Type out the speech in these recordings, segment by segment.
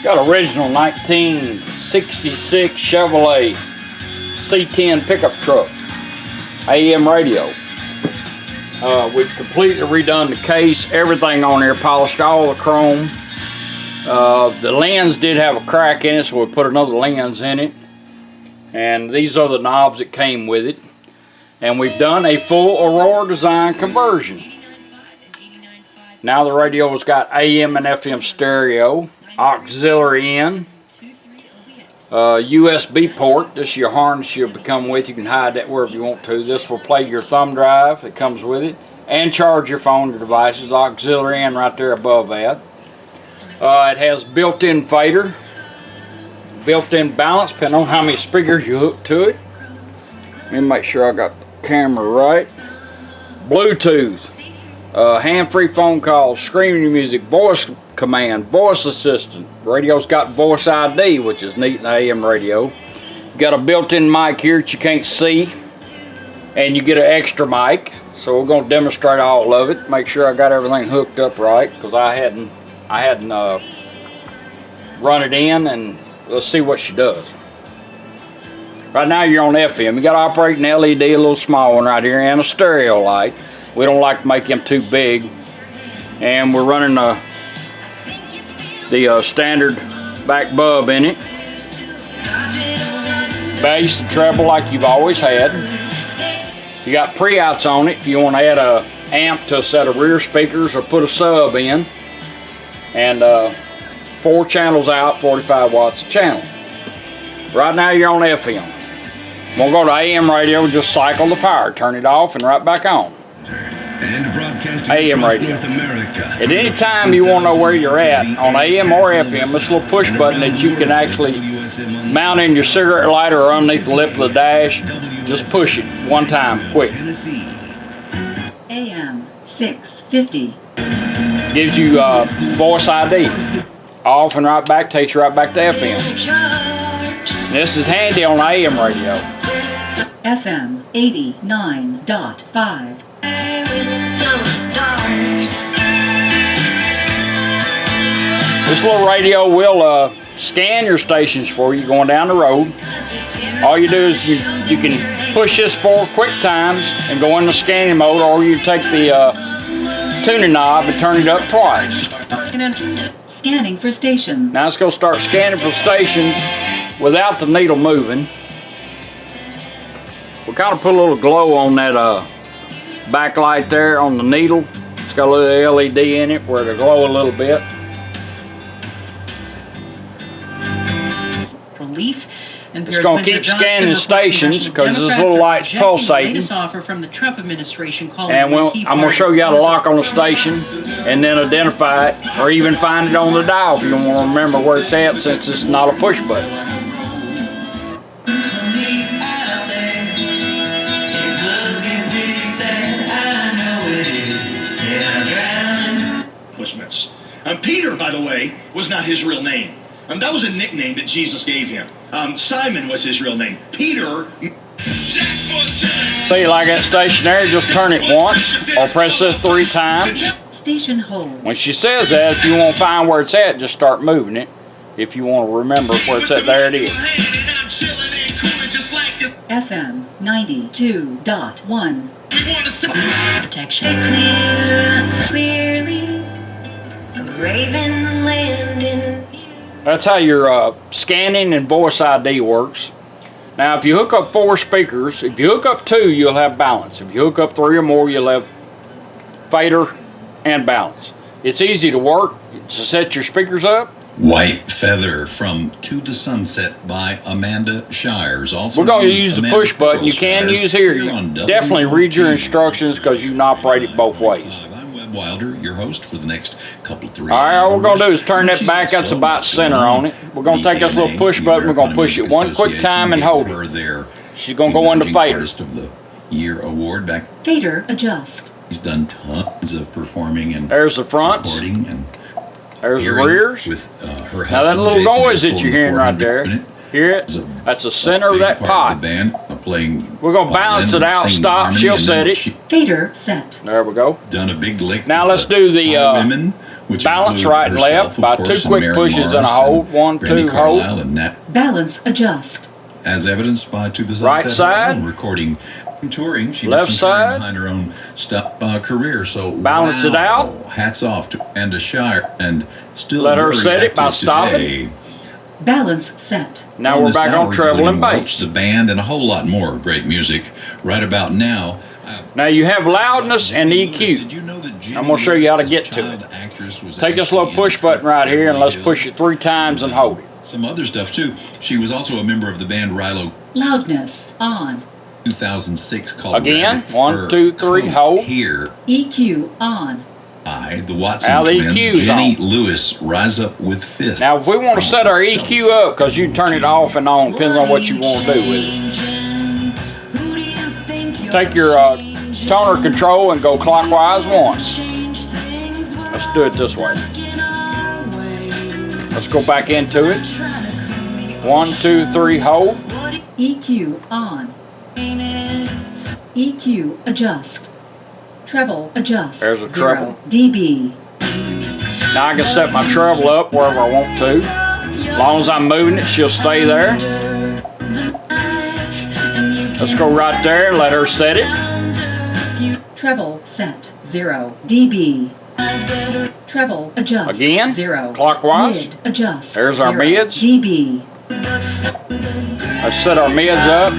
Got original 1966 Chevrolet C10 pickup truck, AM radio. We've completely redone the case, everything on there, polished all the chrome. The lens did have a crack in it, so we put another lens in it. And these are the knobs that came with it. And we've done a full Aurora Design conversion. Now the radio's got AM and FM stereo, auxiliary in, USB port. This is your harness you'll come with. You can hide that wherever you want to. This will play your thumb drive that comes with it and charge your phone, your devices. Auxiliary in right there above that. It has built-in fader, built-in balance, depending on how many speakers you hook to it. Let me make sure I got the camera right. Bluetooth, hand-free phone calls, screening music, voice command, voice assistant. Radio's got voice ID, which is neat in the AM radio. You got a built-in mic here that you can't see, and you get an extra mic. So we're going to demonstrate all of it. Make sure I got everything hooked up right, because I hadn't run it in, and let's see what she does. Right now you're on FM. You got to operate an LED, a little small one right here, and a stereo light. We don't like to make them too big, and we're running the standard back bulb in it. Bass and treble like you've always had. You got pre-outs on it if you want to add a amp to a set of rear speakers or put a sub in. And 4 channels out, 45 watts a channel. Right now you're on FM. We'll go to AM radio, just cycle the power, turn it off and right back on. AM radio. At any time you want to know where you're at on AM or FM, this little push button that you can actually mount in your cigarette lighter or underneath the lip of the dash. Just push it one time, quick. AM 650 gives you voice ID. Off and right back, takes you right back to FM. And this is handy on AM radio. FM 89.5. This little radio will scan your stations for you going down the road. All you do is you can push this 4 quick times and go into scanning mode, or you take the tuning knob and turn it up twice. Scanning for stations. Now it's going to start scanning for stations without the needle moving. We kind of put a little glow on that backlight there on the needle. It's got a little LED in it where it'll glow a little bit. Relief. It's going to keep scanning the stations because this little light's pulsating. Offer from the Trump administration calling and I'm going to show you how to lock on the station and then identify it, or even find it on the dial if you don't want to remember where it's at, since it's not a push button. Peter, by the way, was not his real name. That was a nickname that Jesus gave him. Simon was his real name. Peter. See, like that station there, just turn it once or press this 3 times. Station hold. When she says that, if you want to find where it's at, just start moving it. If you want to remember where it's at, there it is. FM 92.1. Protection. That's how your scanning and voice ID works. Now, if you hook up 4 speakers, if you hook up 2, you'll have balance. If you hook up 3 or more, you'll have fader and balance. It's easy to work to set your speakers up. White Feather from To the Sunset by Amanda Shires. Also, we're going to use the push button. You can use here. You definitely read your instructions because you can operate it both ways. Wilder, your host for the next couple, 3 All right, all we're hours. gonna do is turn that back. That's about center on it. We're gonna take this little push button. We're gonna push it one quick time and hold it. She's gonna go into fader. Artist of the Year award back. Fader adjust. He's done tons of performing and There's the fronts. recording and There's the hearing rears. with her Now that husband, little Jason, noise that pulling you're hearing right 400 there, in it. hear it? That's the center of that Big part pot. of the band, playing We're gonna balance it out, singing stop, harmony, she'll and then set it. she's Fader set. There we go. done a big lick. Now with let's do the Women, which balance include right and left herself, of by course, two and quick Mary pushes and a Morris hold. One, Brandy two, hold. Carlisle, and Nat, Balance adjust. as evidenced by To the Sunset. Right side. Recording and touring. She Left did some touring side. behind her own stuff career. So Balance it out. Hats off to Amanda Shire and still Let her very set it by active stopping. today. Balance set. Now we're this back hour, on treble you'll and watch bass. The band and a whole lot more great music right about now. Now you have loudness and Did EQ. you know that I'm gonna show you how to get to child it. actress was Take this little actually push in button right here and let's Beverly push Hills? it 3 times and hold it. Some other stuff too. She was also a member of the band Rilo Loudness on. 2006 called Again, Rabbit 1, Fur. 2, 3, Coat hold. Here EQ on. by the Watson Now the twins, EQ's Jenny on. Lewis, Rise Up with Fists. Now if we want to set our EQ up, because you can turn it off and on, depending on what you want to do with it. Take your toner control and go clockwise once. Let's do it this way. Let's go back into it. 1, 2, 3, hold. EQ on. EQ adjust. Treble adjust. There's a 0 treble. dB. Now I can set my treble up wherever I want to. As long as I'm moving it, she'll stay there. Let's go right there and let her set it. Treble set 0 dB. Treble adjust. Again, 0. clockwise. Mid adjust. There's our 0 mids. dB. Let's set our mids up.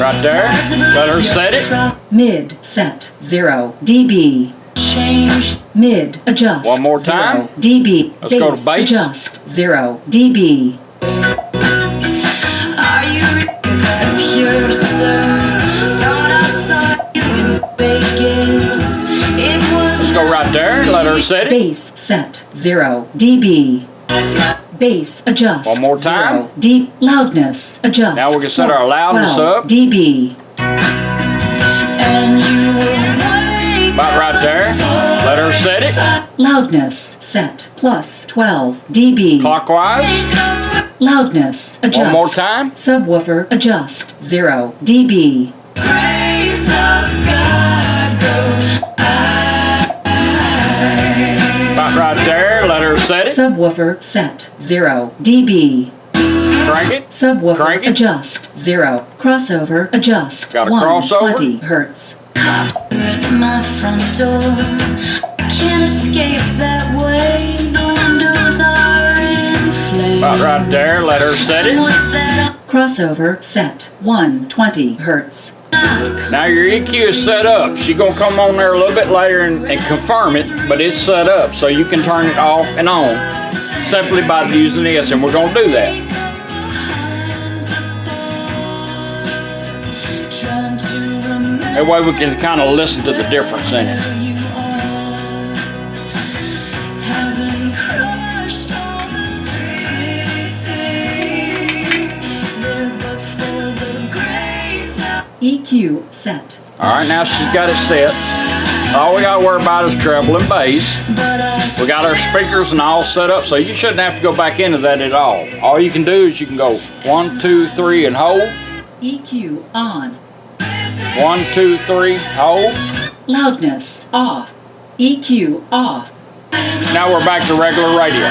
Right there. Let her set it. Mid set 0 dB. Mid adjust. One more time. 0 dB. Let's go to bass. Adjust 0 dB. Are you pure, sir? Thought I saw you in Vegas. It was Let's go right there. Let her set it. Bass set 0 dB. Bass adjust. One more time. 0 deep loudness adjust. Now we can set our plus loudness 12 up. dB. and you were way About right there. Let her set it. Loudness set plus 12 dB. Clockwise. Loudness adjust. One more time. Subwoofer adjust 0 dB. grace of God goes About right there. Let her set it. Subwoofer set 0 dB. Crank it. Subwoofer Crank it. adjust 0. Crossover adjust Got a crossover? 120 hertz. at my front door. Can't escape that way. The windows are in flames. About right there. Let her set it. What's that? Crossover set 120 hertz. Now your EQ is set up. She's gonna come on there a little bit later and confirm it, but it's set up so you can turn it off and on simply by using this, and we're gonna do that. Trying to remember That way we can kind of listen to the difference in it. who you are. Having crushed all the great things, there but for the grace of EQ set. All right, now she's got it set. All we gotta worry about is treble and bass. but I We got our speakers and all set up, so you shouldn't have to go back into that at all. All you can do is you can go 1, 2, 3 and hold. EQ on. 1, 2, 3, hold. Loudness off. EQ off. Now we're back to regular radio.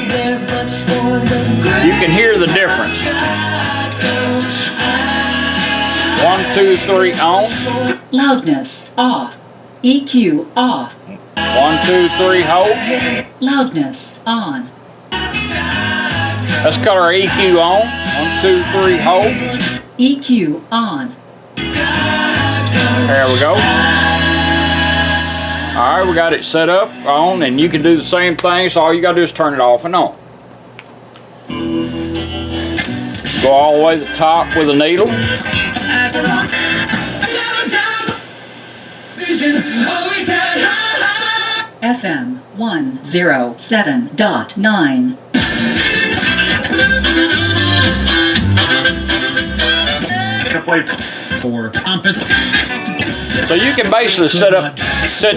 there but for the grace You can hear the difference. 1, 2, 3 on. Loudness off. EQ off. 1, 2, 3 hold. Loudness on. Let's cut our EQ on. 1, 2, 3 hold. EQ on. There we go. All right, we got it set up on, and you can do the same thing. So all you gotta do is turn it off and on. Go all the way to the top with a needle. I FM 107.9. For competent. So you can basically set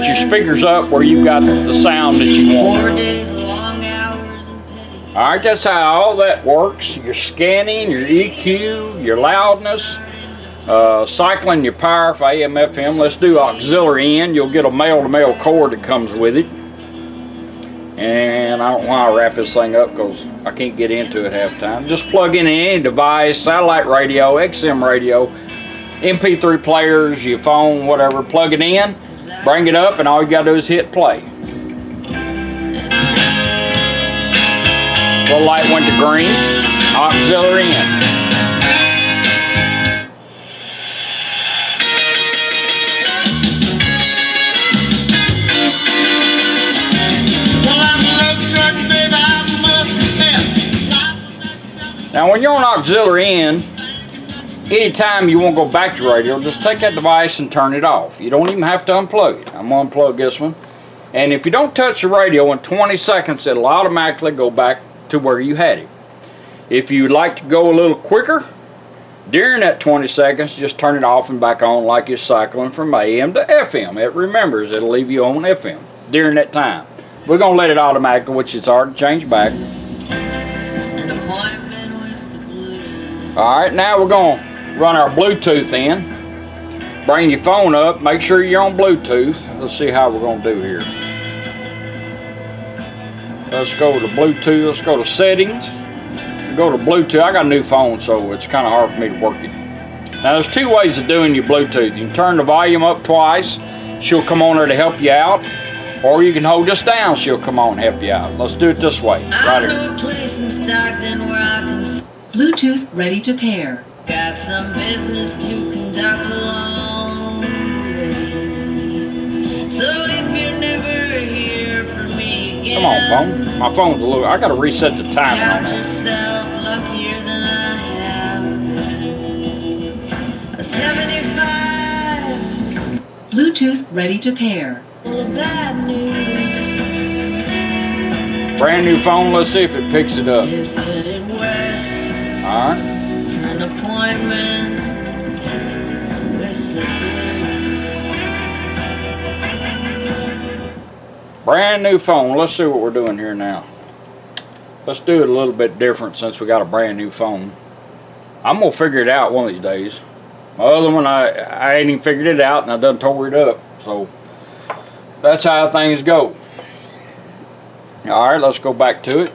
your speakers up where you've got the sound that you want. 4 days, long hours, and petty. Alright, that's how all that works. Your scanning, your EQ, your loudness, cycling your power for AM, FM. Let's do auxiliary in. You'll get a male-to-male cord that comes with it. And I don't know why I wrap this thing up because I can't get into it half the time. Just plug in any device, satellite radio, XM radio, MP3 players, your phone, whatever. Plug it in, bring it up, and all you gotta do is hit play. The light went to green, auxiliary in. Now when you're on auxiliary in, anytime you want to go back to radio, just take that device and turn it off. You don't even have to unplug it. I'm going to unplug this one. And if you don't touch the radio in 20 seconds, it'll automatically go back to where you had it. If you'd like to go a little quicker, during that 20 seconds, just turn it off and back on like you're cycling from AM to FM. It remembers, it'll leave you on FM during that time. We're going to let it automatically, which it's already changed back. An appointment with the blues. Alright, now we're going to run our Bluetooth in. Bring your phone up, make sure you're on Bluetooth. Let's see how we're going to do here. Let's go to Bluetooth, let's go to settings. Go to Bluetooth. I got a new phone, so it's kind of hard for me to work it. Now there's two ways of doing your Bluetooth. You can turn the volume up twice, she'll come on there to help you out. Or you can hold this down, she'll come on and help you out. Let's do it this way, right I here. know a place in Stockton where I can Bluetooth ready to pair. got some business to conduct along the way. So if you're never here for me again, Come on, phone. My phone's a little, I gotta reset the timer on count that. yourself luckier than I have been. A 75 Bluetooth ready to pair. full of bad news Brand new phone, let's see if it picks it up. is headed west Alright. for an appointment with the blues. Brand new phone. Let's see what we're doing here now. Let's do it a little bit different since we got a brand new phone. I'm gonna figure it out one of these days. My other one, I ain't even figured it out, and I done tore it up. So that's how things go. All right, let's go back to it.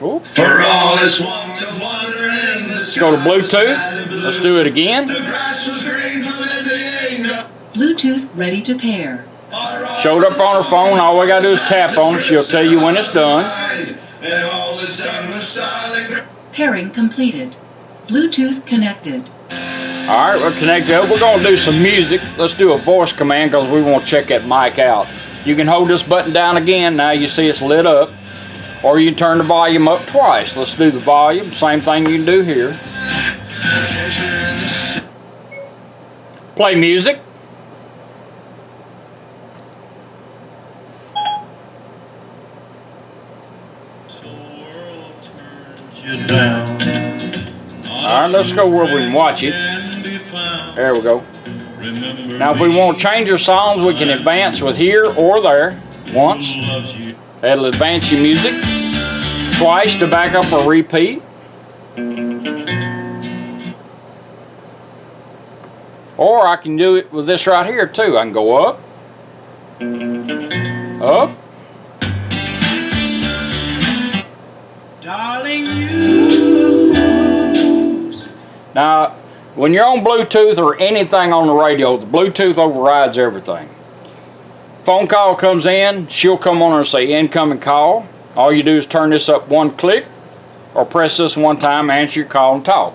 Oop. For all this want of wonder in the Let's go to Bluetooth. Let's do it again. The grass was green from the Bluetooth ready to pair. Showed up on her phone. All we gotta do is tap on it. She'll tell you when it's done. And all is done with styling. Pairing completed. Bluetooth connected. All right, we're connected up. We're gonna do some music. Let's do a voice command because we want to check that mic out. You can hold this button down again. Now you see it's lit up. Or you can turn the volume up twice. Let's do the volume. Same thing you can do here. Play music. Alright, let's go where we can watch it. There we go. Now if we want to change our songs, we can advance with here or there once. That'll advance your music. Twice to back up or repeat. Or I can do it with this right here too. I can go up. Up. Darling, Now, when you're on Bluetooth or anything on the radio, the Bluetooth overrides everything. Phone call comes in, she'll come on and say incoming call. All you do is turn this up one click or press this one time, answer your call and talk.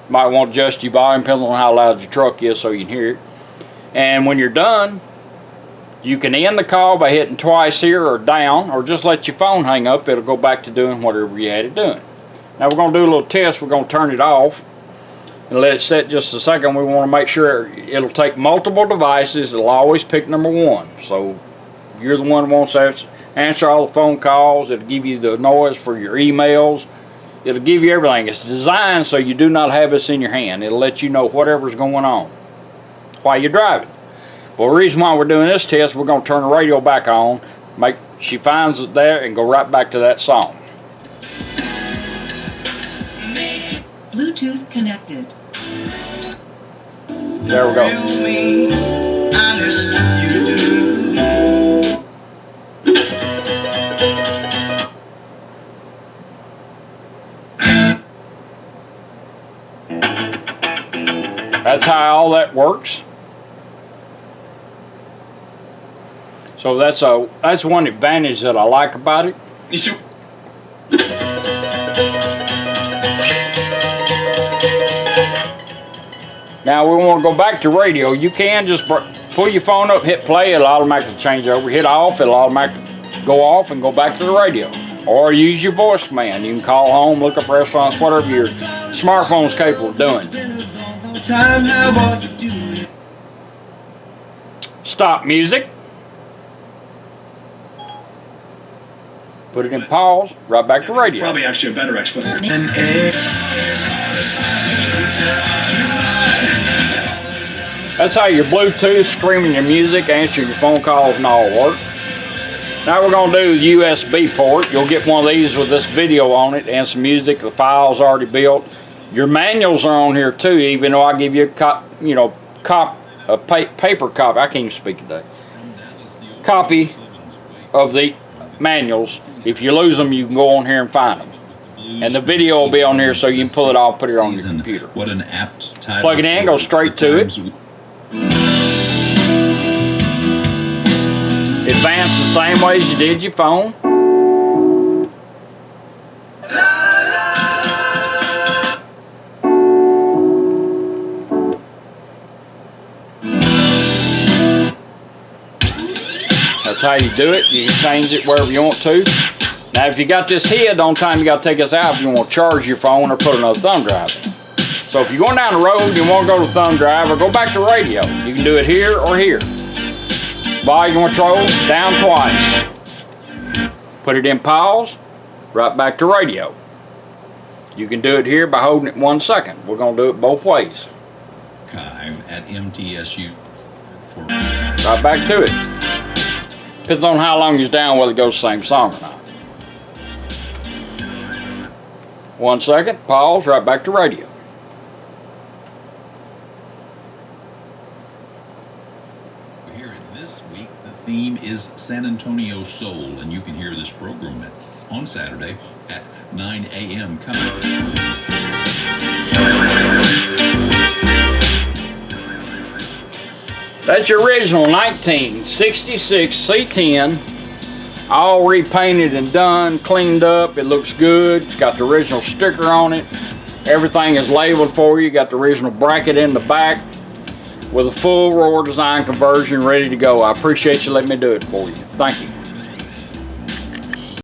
You might want to adjust your volume depending on how loud your truck is so you can hear it. And when you're done, you can end the call by hitting twice here or down, or just let your phone hang up. It'll go back to doing whatever you had it doing. Now we're going to do a little test. We're going to turn it off and let it set just a second. We want to make sure it'll take multiple devices. It'll always pick number 1. So you're the one who wants to answer all the phone calls. It'll give you the noise for your emails. It'll give you everything. It's designed so you do not have this in your hand. It'll let you know whatever's going on while you're driving. Well, the reason why we're doing this test, we're going to turn the radio back on, make she finds it there, and go right back to that song. Bluetooth connected. There we go. That's how all that works. So that's one advantage that I like about it. Now we want to go back to radio. You can just pull your phone up, hit play, it'll automatically change over. Hit off, it'll automatically go off and go back to the radio. Or use your voice command. You can call home, look up restaurants, whatever your smartphone's capable of doing. Stop music. Put it in pause, right back to radio. Probably actually a better explanation. That's how your Bluetooth, streaming your music, answering your phone calls, and all work. Now we're going to do the USB port. You'll get one of these with this video on it and some music. The file's already built. Your manuals are on here too, even though I give you a paper copy. I can't even speak today. Copy of the manuals. If you lose them, you can go on here and find them. And the video will be on here so you can pull it off, put it on your computer. What an apt title. Plug it in, go straight to it. Advance the same way as you did your phone. That's how you do it. You can change it wherever you want to. Now if you got this here, the only time you got to take this out if you want to charge your phone or put another thumb drive in. So if you're going down the road and you want to go to thumb drive or go back to radio, you can do it here or here. Volume control, down twice. Put it in pause, right back to radio. You can do it here by holding it 1 second. We're going to do it both ways. Archive at MTSU. Right back to it. Depends on how long you're down, whether it goes the same song or not. 1 second, pause, right back to radio. Here this week, the theme is San Antonio Soul, and you can hear this program on Saturday at 9 a.m. coming up. That's your original 1966 C10, all repainted and done, cleaned up. It looks good. It's got the original sticker on it. Everything is labeled for you. Got the original bracket in the back with a full Aurora Design conversion ready to go. I appreciate you letting me do it for you. Thank you.